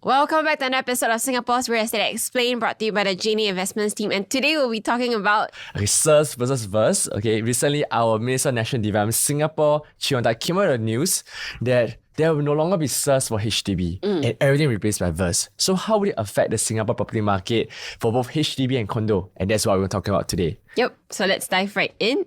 Welcome back to another episode of Singapore's Real Estate Explained, brought to you by the Genie Investments team. And today we'll be talking about SIRS versus VERS. Recently our Minister of National Development Singapore, Chion came out with the news that there will no longer be SIRS for HDB and everything replaced by VERS. So how will it affect the Singapore property market for both HDB and Condo? And that's what we're talking about today. Yep, so let's dive right in.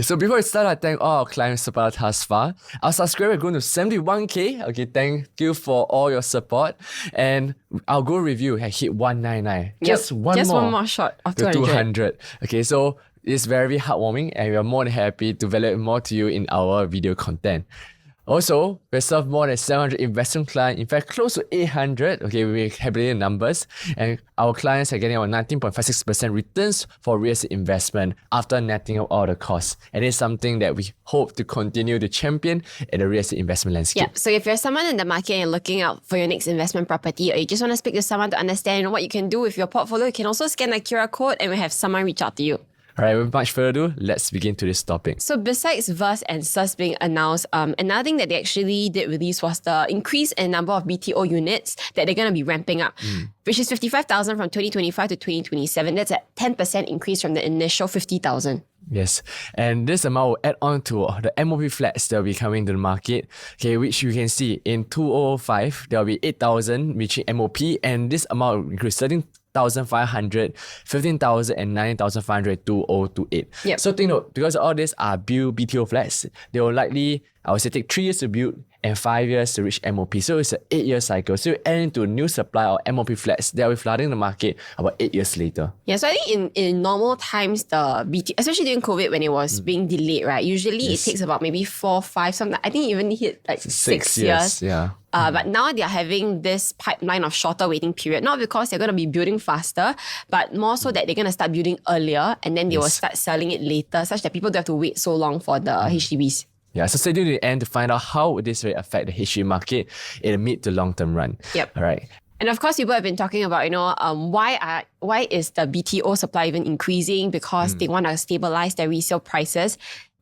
So before we start, I thank all our clients support thus far. Our subscribers are going to 71k. Thank you for all your support. And our goal review has hit 199. Just one more short of 200. So it's very heartwarming and we are more than happy to value more to you in our video content. Also, we serve more than 700 investment clients, in fact, close to 800. We have the numbers, and our clients are getting about 19.56% returns for real estate investment after netting out all the costs. And it's something that we hope to continue to champion in the real estate investment landscape. Yeah, so if you're someone in the market and looking out for your next investment property, or you just want to speak to someone to understand what you can do with your portfolio, you can also scan the QR code and we'll have someone reach out to you. Alright, without much further ado, let's begin to this topic. So besides VERS and SIRS being announced, another thing that they actually did release was the increase in number of BTO units that they're going to be ramping up, which is 55,000 from 2025 to 2027. That's a 10% increase from the initial 50,000. Yes, and this amount will add on to the MOP flats that will be coming to the market, which you can see in 2005, there will be 8,000 reaching MOP, and this amount will increase 13,500, 15,000 and 9,500 2028. Yep. So take note, because all these are built BTO flats, they will likely, I would say, take 3 years to build and 5 years to reach MOP. So it's an 8-year cycle. So you add into a new supply of MOP flats that will be flooding the market about 8 years later. Yeah, so I think in normal times, the BT, especially during COVID when it was being delayed, right? Usually it takes about maybe 4, 5, something. I think it even hit like 6 years. Yeah. But now they're having this pipeline of shorter waiting period, not because they're going to be building faster, but more so that they're going to start building earlier and then they will start selling it later, such that people don't have to wait so long for the HDBs. Yeah, so stay tuned to the end to find out how this will affect the HDB market in the mid to long term run. Yep. All right. And of course, people have been talking about, why is the BTO supply even increasing? Because they want to stabilize their resale prices.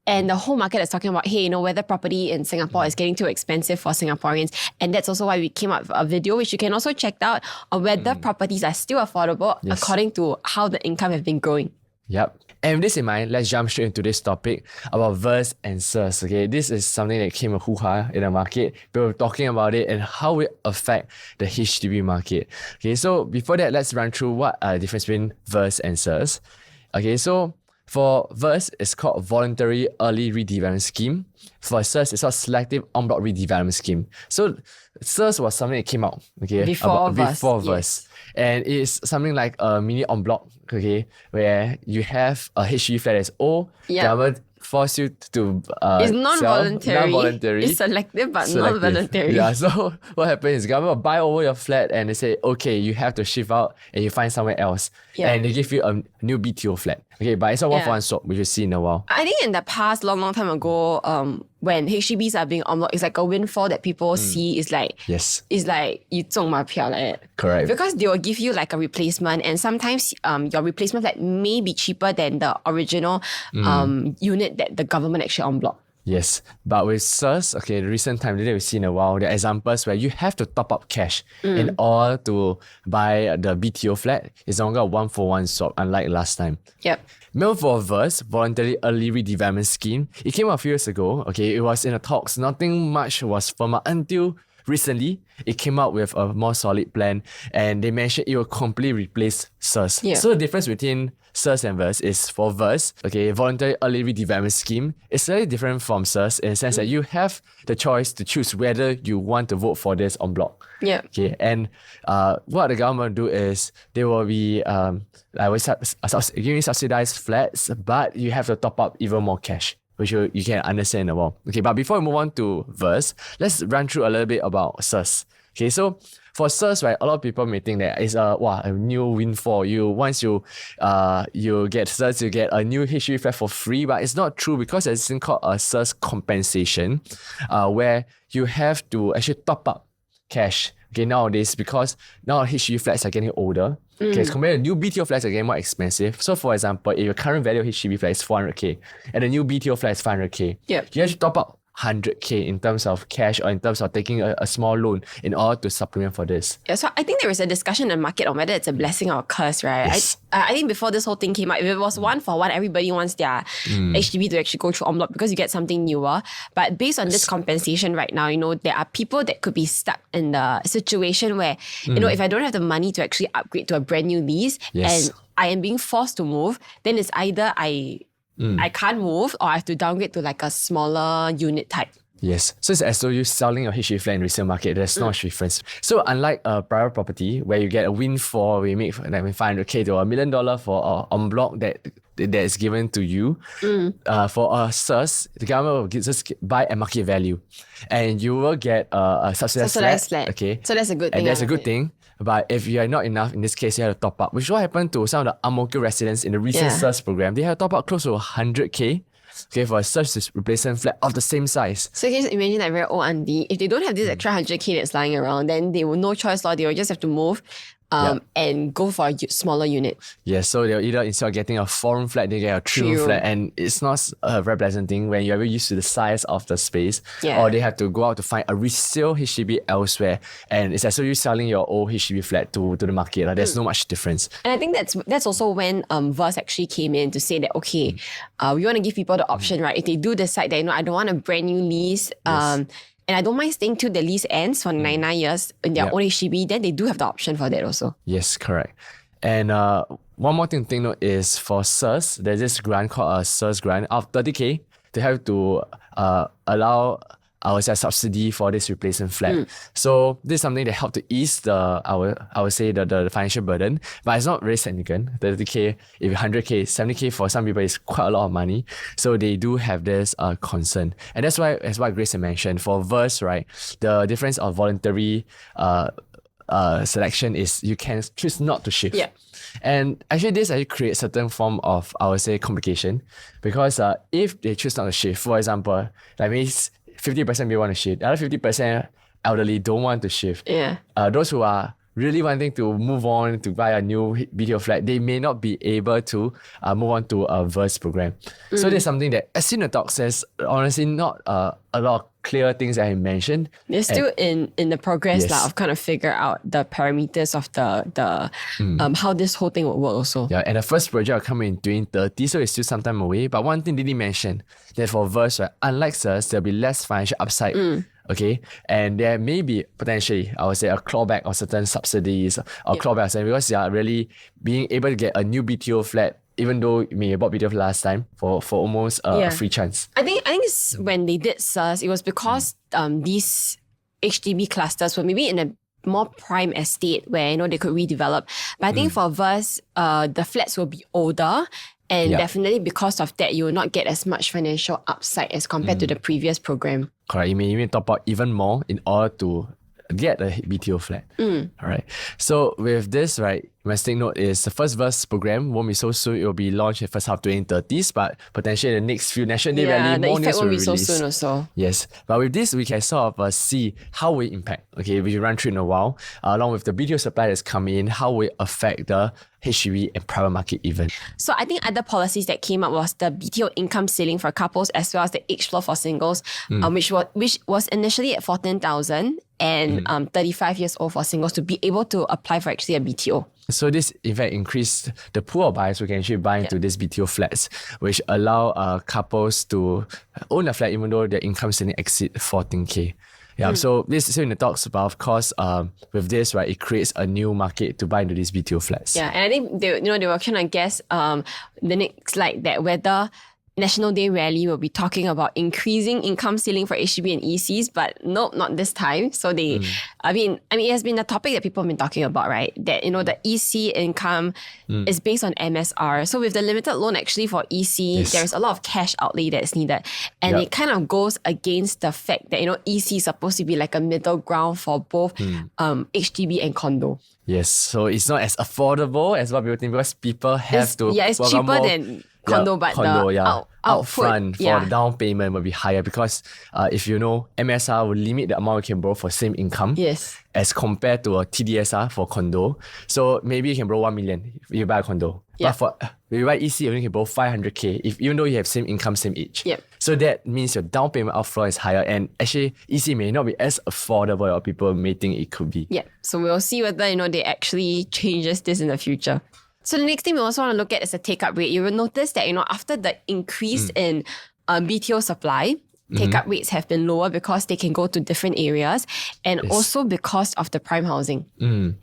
And the whole market is talking about, whether property in Singapore is getting too expensive for Singaporeans. And that's also why we came up with a video, which you can also check out, on whether properties are still affordable according to how the income has been growing. Yep. And with this in mind, let's jump straight into this topic about VERS and SIRS. This is something that came a hoo-ha in the market. We were talking about it and how it affect the HDB market. So before that, let's run through what are the difference between VERS and SIRS. So for VERS, it's called Voluntary Early Redevelopment Scheme. For SIRS, it's called Selective En Bloc Redevelopment Scheme. So SIRS was something that came out before VERS. Yes. And it's something like a mini en bloc, where you have a HDB flat that's old, government force you to it's non-voluntary. It's selective but non-voluntary. Yeah, so what happens is government will buy over your flat and they say, okay, you have to shift out and you find somewhere else. Yeah. And they give you a new BTO flat. But it's a one-for-one swap, which you've seen in a while. I think in the past, long time ago, when HDBs are being en bloc, it's like a windfall that people see is like, it's like you 中马票 like that. Correct. Because they will give you like a replacement, and sometimes your replacement flat may be cheaper than the original unit that the government actually en bloc. Yes, but with SIRS, the recent time that we've seen a while, there are examples where you have to top up cash in order to buy the BTO flat. It's no longer a one-for-one swap, unlike last time. Yep. Meant for VERS, Voluntary Early Redevelopment Scheme, it came out a few years ago. It was in the talks. Nothing much was firm until recently. It came out with a more solid plan and they mentioned it will completely replace SIRS. Yeah. So the difference between SIRS and VERS is for VERS, Voluntary Early Redevelopment Scheme, it's slightly different from SIRS in the sense that you have the choice to choose whether you want to vote for this en bloc. Yeah. And what the government will do is they will be giving subsidized flats, but you have to top up even more cash, which you can understand in a while. But before we move on to VERS, let's run through a little bit about SIRS. So for SIRS, right, a lot of people may think that it's a new win for you. Once you get SIRS, you get a new HDB flat for free, but it's not true because there's this thing called a SIRS compensation, where you have to actually top up cash nowadays because now HDB flats are getting older. As compared to new BTO flats are getting more expensive. So for example, if your current value of HDB flat is 400k and the new BTO flat is 500k, you have to top up 100K in terms of cash or in terms of taking a small loan in order to supplement for this. Yeah, so I think there is a discussion in the market on whether it's a blessing or a curse, right? Yes. I think before this whole thing came out, if it was one for one, everybody wants their HDB to actually go through en bloc because you get something newer. But based on this compensation right now, there are people that could be stuck in the situation where, if I don't have the money to actually upgrade to a brand new lease and I am being forced to move, then it's either I can't move or I have to downgrade to like a smaller unit type. Yes. So it's as though you're selling your HDB flat in resale market. There's not much difference. So unlike a private property where you get a windfall, we make like $500K to $1 million for en bloc that is given to you. For a SURS, the government will just buy at market value, and you will get a subsidized flat. Okay. So that's a good thing. And that's a good thing. But if you are not enough, in this case, you have to top up, which will happen to some of the Ang Mo Kio residents in the recent SURS program. They have to top up close to 100K. Okay, for a SURS replacement flat of the same size. So you can just imagine that very old auntie, if they don't have this extra 100K that's lying around, then they will no choice, they will just have to move and go for a smaller unit. Yes, so they'll either, instead of getting a 4-room flat, they get a 3-room flat, and it's not a very pleasant thing when you're very used to the size of the space, or they have to go out to find a resale HDB elsewhere, and it's as though you're selling your old HDB flat to the market. There's no much difference. And I think that's also when VERS actually came in to say that, okay, we want to give people the option, right? If they do decide that, I don't want a brand new lease, and I don't mind staying till the lease ends for 99 years in their own HDB, then they do have the option for that also. Yes, correct. And one more thing to take note is for SURS, there's this grant called a SURS grant of 30K to have to allow our subsidy for this replacement flat. So this is something that helped to ease the financial burden, but it's not very significant. 30K, if 100K, 70K for some people is quite a lot of money. So they do have this concern. And that's why, as what Grace mentioned, for VERS, right, the difference of voluntary selection is you can choose not to shift. Yeah. And actually this actually creates certain form of, complication, because if they choose not to shift, for example, that means 50% may want to shift, the other 50% elderly don't want to shift. Yeah. Those who are really wanting to move on to buy a new BTO flat, they may not be able to move on to a VERS program. So there's something that, as in the talk says, honestly, not a lot of clear things that I mentioned. They're still in the progress of kind of figure out the parameters of the how this whole thing will work also. Yeah, and the first project will come in 2030, so it's still some time away. But one thing Lily mentioned, that for VERS, right, unlike SURS, there'll be less financial upside. Okay, and there may be potentially, I would say, a clawback of certain subsidies or clawbacks, and because you are really being able to get a new BTO flat, even though you may have bought BTO last time for almost a free chance. I think it's when they did SURS, it was because these HDB clusters were maybe in a more prime estate where they could redevelop. But I think for VERS, the flats will be older. And definitely because of that, you will not get as much financial upside as compared to the previous program. Correct. You may even top up even more in order to get a BTO flat. All right. So with this, right, you must take note is the first VERS program won't be so soon. It will be launched in the first half 2030s, but potentially in the next few National Day rally, more news will be released. The effect won't be so soon also. Yes. But with this, we can sort of see how we impact. Okay, we run through in a while, along with the BTO supply that's coming in, how we affect the HDB and private market even. So I think other policies that came up was the BTO income ceiling for couples as well as the age floor for singles, which was initially at 14,000 and 35 years old for singles to be able to apply for actually a BTO. So this, in fact, increased the pool of buyers who can actually buy into these BTO flats, which allow couples to own a flat even though their income ceiling exceed 14K. Yeah, so this is still in the talks, but of course, with this, right, it creates a new market to buy into these BTO flats. Yeah, and I think they were trying to guess the next slide that whether National Day rally will be talking about increasing income ceiling for HDB and ECs, but nope, not this time. So they, I mean, it has been a topic that people have been talking about, right? That, the EC income is based on MSR. So with the limited loan actually for EC, there's a lot of cash outlay that's needed. And it kind of goes against the fact that, EC is supposed to be like a middle ground for both HDB and condo. Yes, so it's not as affordable as what people think because people have to... Yeah, it's cheaper than condo, but condo, the yeah. output, Upfront for the down payment will be higher because if you know, MSR will limit the amount you can borrow for same income. Yes. As compared to a TDSR for condo. So maybe you can borrow 1 million if you buy a condo. Yeah. But for if you buy EC, you only can borrow 500k even though you have same income, same age. Yep. So that means your down payment upfront is higher, and actually EC may not be as affordable as people may think it could be. Yeah. So we'll see whether they actually changes this in the future. So the next thing we also want to look at is the take-up rate. You will notice that after the increase in BTO supply, take-up rates have been lower because they can go to different areas, and also because of the prime housing.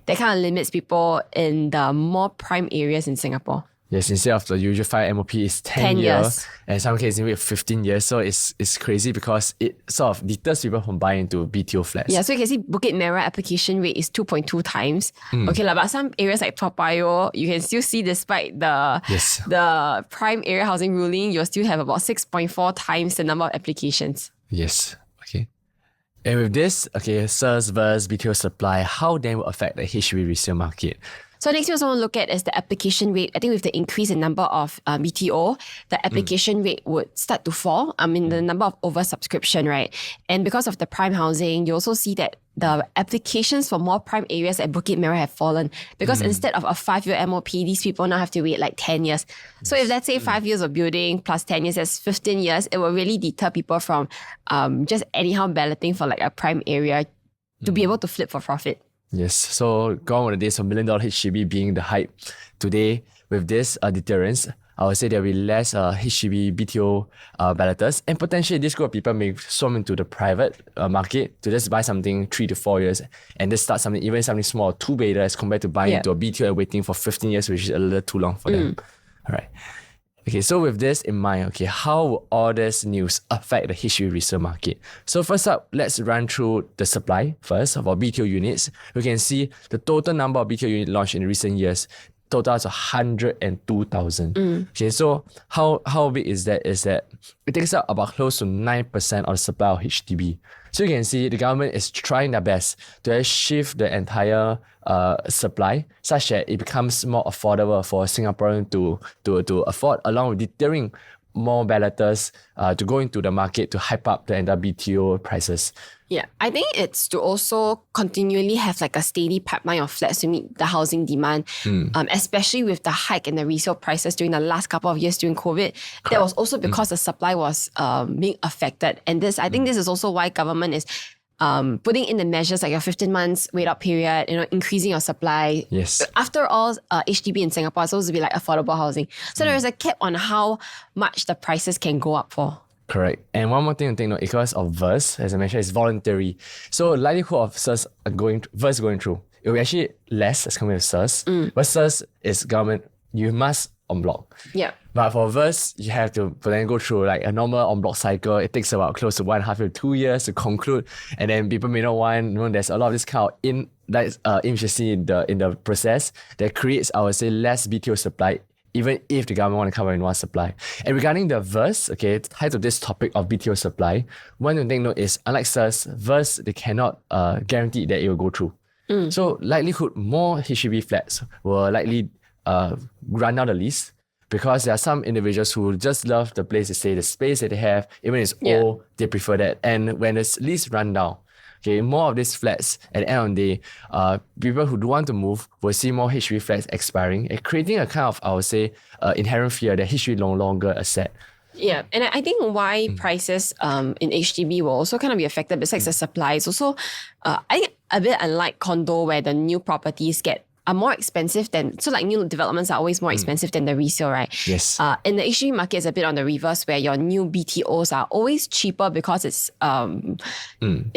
That kind of limits people in the more prime areas in Singapore. Yes, instead of the usual 5 MOP, it's 10 years. And some cases we have 15 years. So it's crazy because it sort of deters people from buying into BTO flats. Yeah, so you can see Bukit Merah application rate is 2.2 times. Okay, but some areas like Toa Payoh, you can still see despite the prime area housing ruling, you'll still have about 6.4 times the number of applications. Yes. Okay. And with this, SURS versus BTO supply, how then will affect the HDB resale market? So next we also want to look at is the application rate. I think with the increase in number of BTO, the application rate would start to fall. I mean, the number of oversubscription, right? And because of the prime housing, you also see that the applications for more prime areas at Bukit Merah have fallen because instead of a 5-year MOP, these people now have to wait like 10 years. So if let's say 5 years of building plus 10 years, that's 15 years, it will really deter people from just anyhow balloting for like a prime area to be able to flip for profit. Yes, so gone were the days of $1 million HDB being the hype. Today, with this deterrence, I would say there will be less HDB BTO balloters, and potentially this group of people may swim into the private market to just buy something 3 to 4 years and just start something, even something small, 2-bedder as compared to buying into a BTO and waiting for 15 years, which is a little too long for them. All right. Okay, so with this in mind, how will all this news affect the HDB resale market? So first up, let's run through the supply first of our BTO units. We can see the total number of BTO units launched in recent years totals 102,000. Okay, so how big is that? Is that it takes up about close to 9% of the supply of HDB. So you can see the government is trying their best to shift the entire supply such that it becomes more affordable for Singaporeans to afford, along with deterring more balloters to go into the market to hype up the entire BTO prices. Yeah, I think it's to also continually have like a steady pipeline of flats to meet the housing demand, especially with the hike in the resale prices during the last couple of years during COVID. That was also because the supply was being affected. And I think this is also why government is putting in the measures like your 15 months wait up period, increasing your supply. Yes. After all, HDB in Singapore is supposed to be like affordable housing. So there is a cap on how much the prices can go up for. Correct. And one more thing to take note, because of VERS, as I mentioned, is voluntary. So likelihood of VERS going through, it will be actually less as compared to SURS. But SURS is government, you must en bloc. Yeah. But for VERS, you have to then go through like a normal en bloc cycle. It takes about close to 1.5 to 2 years to conclude. And then people may not want, there's a lot of this kind of inefficiency in the process that creates, I would say, less BTO supply, even if the government want to cover in one supply. And regarding the VERS, tied to this topic of BTO supply, one thing to take note is, unlike SURS, VERS, they cannot guarantee that it will go through. So likelihood more HDB flats will likely run down the list, because there are some individuals who just love the place they stay, the space that they have, even if it's old, they prefer that. And when the lease run down, more of these flats at the end of the day, people who do want to move will see more HDB flats expiring and creating a kind of, I would say, inherent fear that HDB no longer a asset. Yeah, and I think why prices in HDB will also kind of be affected besides the supply is also, I think a bit unlike condo where the new properties are more expensive than, so like new developments are always more expensive than the resale, right? Yes. In the HDB market, it's a bit on the reverse where your new BTOs are always cheaper because it's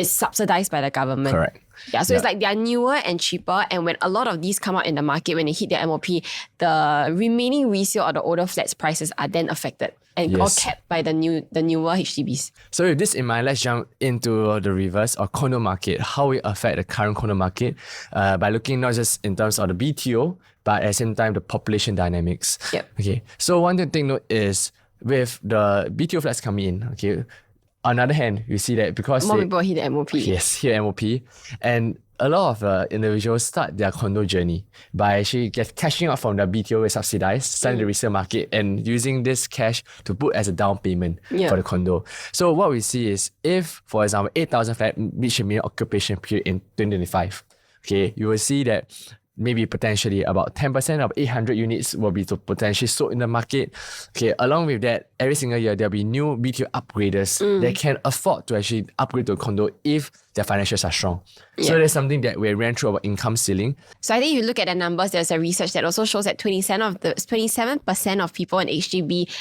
subsidized by the government. Correct. Yeah, so it's like they're newer and cheaper, and when a lot of these come out in the market, when they hit their MOP, the remaining resale or the older flats prices are then affected and all capped by the newer HDBs. So with this in mind, let's jump into the reverse or condo market. How it affect the current condo market by looking not just in terms of the BTO, but at the same time the population dynamics. Yep. Okay. So one thing to take note is with the BTO flats coming in, on the other hand, you see that because more people hit the MOP. Yes, hit MOP. And a lot of individuals start their condo journey by actually cashing out from the BTO with subsidized, selling the resale market, and using this cash to put as a down payment for the condo. So what we see is if, for example, 8,000 flat reach a minimum occupation period in 2025, okay, you will see that maybe potentially about 10% of 800 units will be potentially sold in the market. Okay, along with that, every single year there'll be new BTO upgraders that can afford to actually upgrade to a condo if their financials are strong. So that's something that we ran through our income ceiling. So I think you look at the numbers, there's a research that also shows that 27% of people in HDB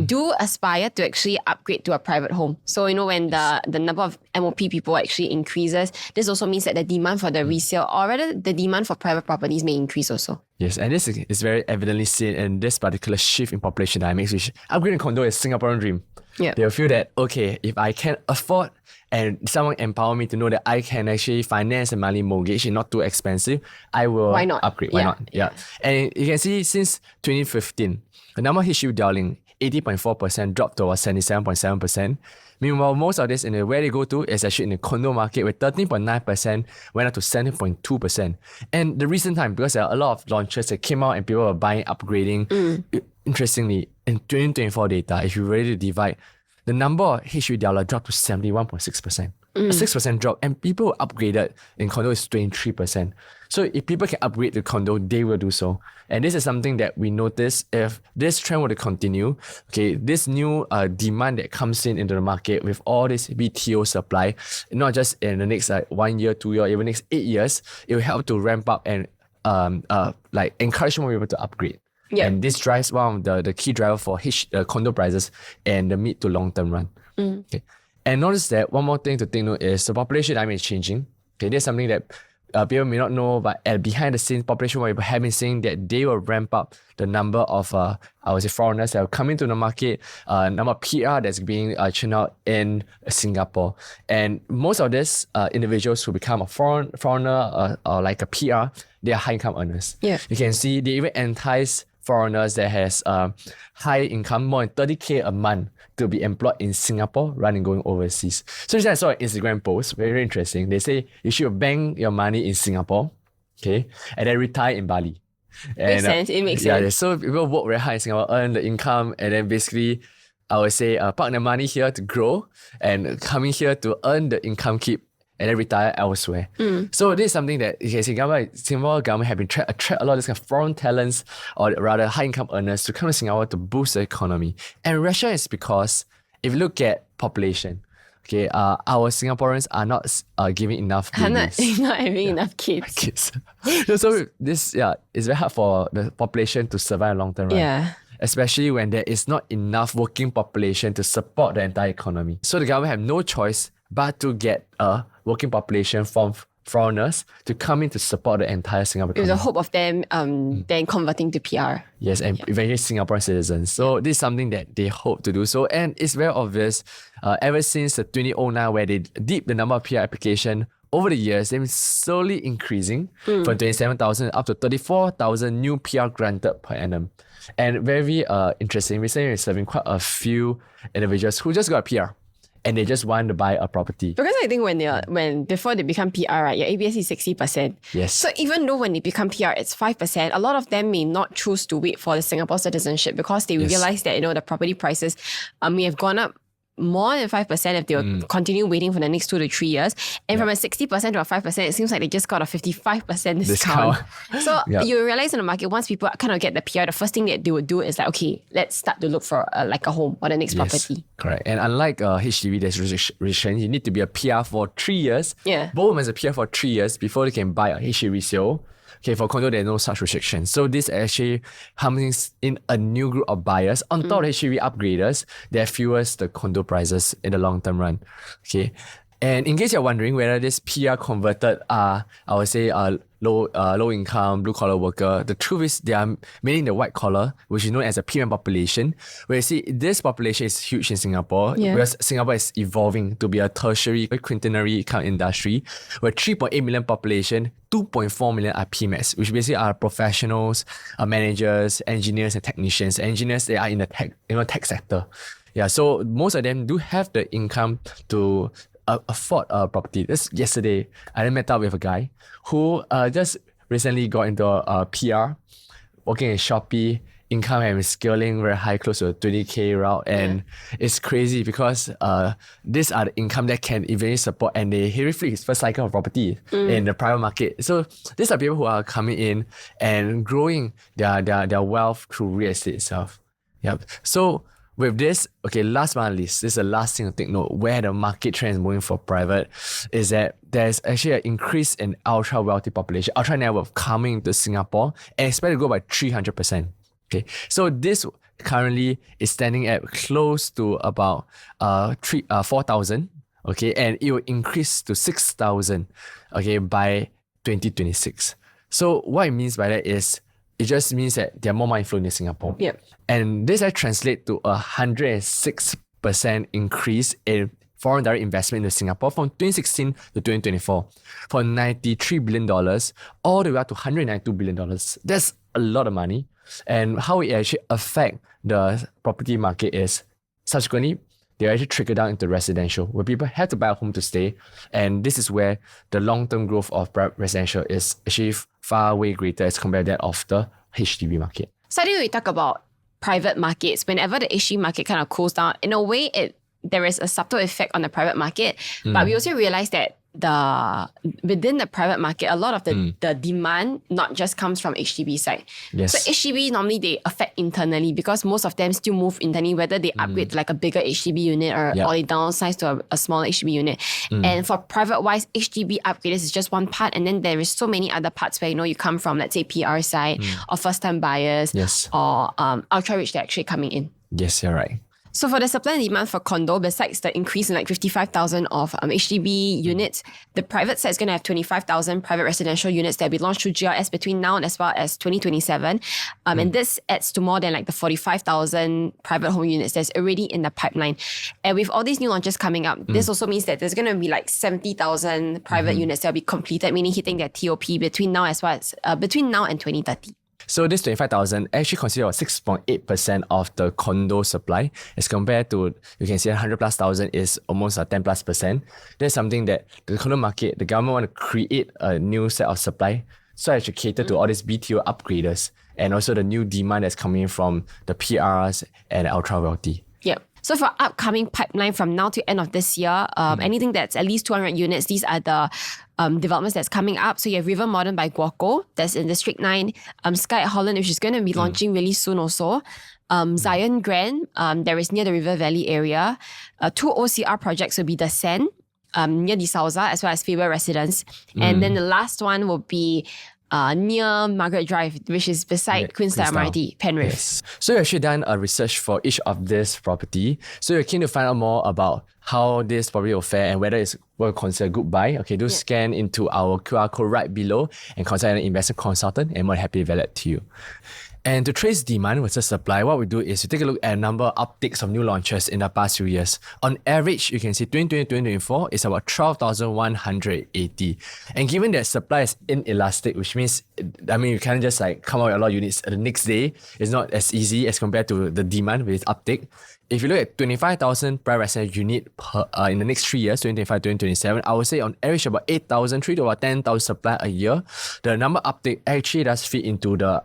do aspire to actually upgrade to a private home. So, when the number of MOP people actually increases, this also means that the demand for the resale, or rather the demand for private properties, may increase also. Yes, and this is very evidently seen in this particular shift in population dynamics, which upgrading condo is Singaporean dream. Yeah. They'll feel that, okay, if I can afford and someone empower me to know that I can actually finance a monthly mortgage and not too expensive, I will Why not? upgrade. Why not? Yeah. And you can see since 2015, the number of HDB dwelling, 80.4% dropped to 77.7%. Meanwhile, most of this where they go to is actually in the condo market, where 13.9% went up to 7.2%. And the recent time, because there are a lot of launches that came out and people were buying, upgrading. Interestingly, in 2024 data, if you were ready to divide, the number of HDB dweller dropped to 71.6%. A 6% drop, and people upgraded in condo is 23%. So if people can upgrade the condo, they will do so. And this is something that we notice if this trend were to continue, okay, this new demand that comes into the market with all this BTO supply, not just in the next 1 year, 2 years, even next 8 years, it will help to ramp up and encourage more people to upgrade. Yeah. And this drives one of the key driver for condo prices and the mid to long term run. Okay. And notice that one more thing to take note is the population dynamic is changing. Okay, there's something that people may not know, but behind the scenes, population people have been saying that they will ramp up the number of foreigners that are coming to the market, number of PR that's being churned out in Singapore. And most of these individuals who become a foreigner or like a PR, they are high income earners. Yeah. You can see they even entice foreigners that has high income, more than 30K a month, to be employed in Singapore rather than going overseas. So I saw an Instagram post, very interesting. They say you should bank your money in Singapore, okay, and then retire in Bali. Makes sense. It makes sense. Yeah, so people work very hard in Singapore, earn the income, and then basically, I would say, park the money here to grow and coming here to earn the income keep and then retire elsewhere. So this is something that Singapore government have been attract a lot of this kind of foreign talents, or rather high income earners, to come to Singapore to boost the economy. And rationale is because if you look at population, okay, our Singaporeans are not giving enough babies. Not having enough kids. So this it's very hard for the population to survive long term, right? Yeah. Especially when there is not enough working population to support the entire economy. So the government have no choice but to get a working population from foreigners to come in to support the entire Singapore economy. With the hope of them then converting to PR. Yes, and eventually Singaporean citizens. So this is something that they hope to do so. And it's very obvious, ever since the 2009 where they dipped the number of PR application, over the years, they've been slowly increasing from 27,000 up to 34,000 new PR granted per annum. And very interesting, recently we're serving quite a few individuals who just got a PR and they just want to buy a property. Because I think when before they become PR, right, your ABS is 60%. Yes. So even though when they become PR, it's 5%, a lot of them may not choose to wait for the Singapore citizenship because they realize that, the property prices may have gone up more than 5% if they will continue waiting for the next 2 to 3 years. And from a 60% to a 5%, it seems like they just got a 55% discount. So you realize in the market, once people kind of get the PR, the first thing that they would do is like, okay, let's start to look for a home or the next property. Correct. And unlike HDB, there's restriction. You need to be a PR for 3 years. Yeah. Both must be a PR for 3 years before they can buy a HDB resale. Okay, for condo, there's no such restriction. So this actually comes in a new group of buyers. On top of HDB upgraders, that fuels the condo prices in the long term run. Okay. And in case you're wondering whether this PR converted are, I would say, low income, blue collar worker, the truth is they are mainly in the white collar, which is known as a premium population. Where you see this population is huge in Singapore, because Singapore is evolving to be a tertiary, quaternary kind of industry, where 3.8 million population, 2.4 million are PMEs, which basically are professionals, managers, engineers, and technicians. Engineers, they are in the tech sector. Yeah, so most of them do have the income to afford a property. This yesterday, I met up with a guy who just recently got into a PR, working in Shopee. Income and scaling very high, close to a 20K route. And it's crazy because these are the income that can eventually support, and he reflects his first cycle of property in the private market. So these are people who are coming in and growing their wealth through real estate itself. Yep. So with this, okay, last but not least, this is the last thing to take note where the market trend is moving for private, is that there's actually an increase in ultra wealthy population, ultra net worth coming to Singapore, and expected to go by 300%. Okay, so this currently is standing at close to about 4,000. Okay, and it will increase to 6,000. Okay, by 2026. So what it means by that is it just means that there are more money flowing in Singapore. Yep. And this translates to a 106% increase in foreign direct investment into Singapore from 2016 to 2024, from $93 billion all the way up to $192 billion. That's a lot of money. And how it actually affect the property market is subsequently they actually trickle down into residential, where people have to buy a home to stay. And this is where the long-term growth of residential is actually far way greater as compared to that of the HDB market. So I think we talk about private markets. Whenever the HDB market kind of cools down, in a way, there is a subtle effect on the private market. But we also realize that within the private market, a lot of the demand not just comes from HDB side. Yes. So HDB normally they affect internally because most of them still move internally, whether they upgrade to like a bigger HDB unit or they downsize to a smaller HDB unit. And for private wise, HDB upgraders is just one part, and then there is so many other parts where you come from, let's say PR side or first time buyers or ultra rich that are actually coming in. Yes, you're right. So for the supply and demand for condo, besides the increase in like 55,000 of HDB units, the private side is going to have 25,000 private residential units that will be launched through GRS between now and as well as 2027. And this adds to more than like the 45,000 private home units that's already in the pipeline. And with all these new launches coming up, this also means that there's going to be like 70,000 private units that will be completed, meaning hitting their TOP between now as well as between now and 2030. So this 25,000 actually considers 6.8% of the condo supply as compared to, you can see 100 plus thousand is almost a 10 plus percent. That's something that the condo market, the government want to create a new set of supply so as to cater to all these BTO upgraders and also the new demand that's coming from the PRs and ultra wealthy. Yep. So for upcoming pipeline from now to end of this year, anything that's at least 200 units, these are the developments that's coming up. So you have River Modern by Guoco, that's in District 9. Sky at Holland, which is going to be launching really soon also. Zion Grand, there is near the River Valley area. Two OCR projects will be The Sen, near De Souza, as well as Faber Residence. And then the last one will be near Margaret Drive, which is beside Queenstown MRT, Penrith. Yes. So you've actually done a research for each of this property. So you're keen to find out more about how this property will fare and whether it's what we consider a good buy. Okay, do scan into our QR code right below and consult an investment consultant, and we're happy to validate to you. And to trace demand versus supply, what we do is we take a look at a number of upticks of new launches in the past few years. On average, you can see 2020-2024 is about 12,180. And given that supply is inelastic, which means, you can't just like come out with a lot of units the next day. It's not as easy as compared to the demand with uptick. If you look at 25,000 private residential unit per, in the next 3 years, 2025-2027, I would say on average about 8,000, 3 to about 10,000 supply a year. The number uptick actually does fit into the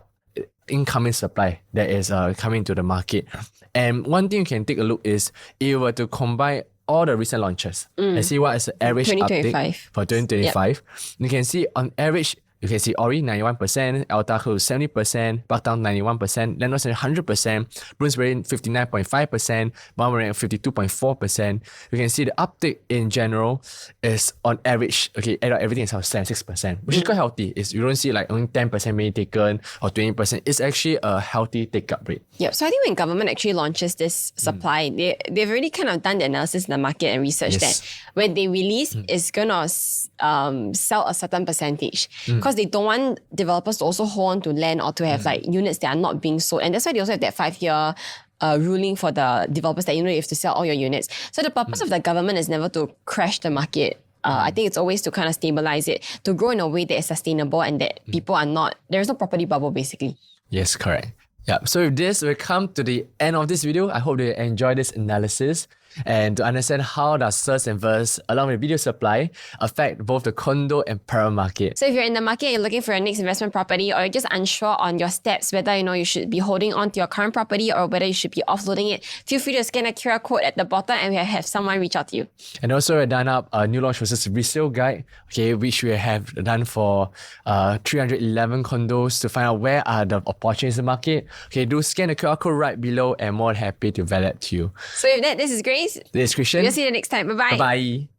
incoming supply that is coming to the market. And one thing you can take a look is if you were to combine all the recent launches and see what is the average uptake for 2025. You can see on average, you can see Ori 91%, Altaco 70%, Parktown 91%, Lennox 100%, Bloomsbury 59.5%, Balmoral 52.4%. You can see the uptake in general is on average, okay, add up everything is 76%, which is quite healthy. You don't see like only 10% being taken or 20%. It's actually a healthy take-up rate. Yeah, so I think when government actually launches this supply, they've already kind of done the analysis in the market and research that when they release, it's going to sell a certain percentage. Because they don't want developers to also hold on to land or to have like units that are not being sold. And that's why they also have that 5-year ruling for the developers that you have to sell all your units. So the purpose of the government is never to crash the market. I think it's always to kind of stabilize it, to grow in a way that is sustainable and that people are not, there's no property bubble basically. Yes, correct. Yeah, so with this, we come to the end of this video. I hope you enjoy this analysis. and to understand how does surge and burst along with video supply affect both the condo and private market. So if you're in the market and you're looking for your next investment property, or you're just unsure on your steps, whether you should be holding on to your current property or whether you should be offloading it, feel free to scan a QR code at the bottom and we'll have someone reach out to you. And also we've done up a new launch versus resale guide, okay, which we have done for 311 condos to find out where are the opportunities in the market. Okay, do scan the QR code right below and more than happy to validate to you. So with that, this is Grace. This is Christian. We'll see you next time. Bye-bye. Bye-bye.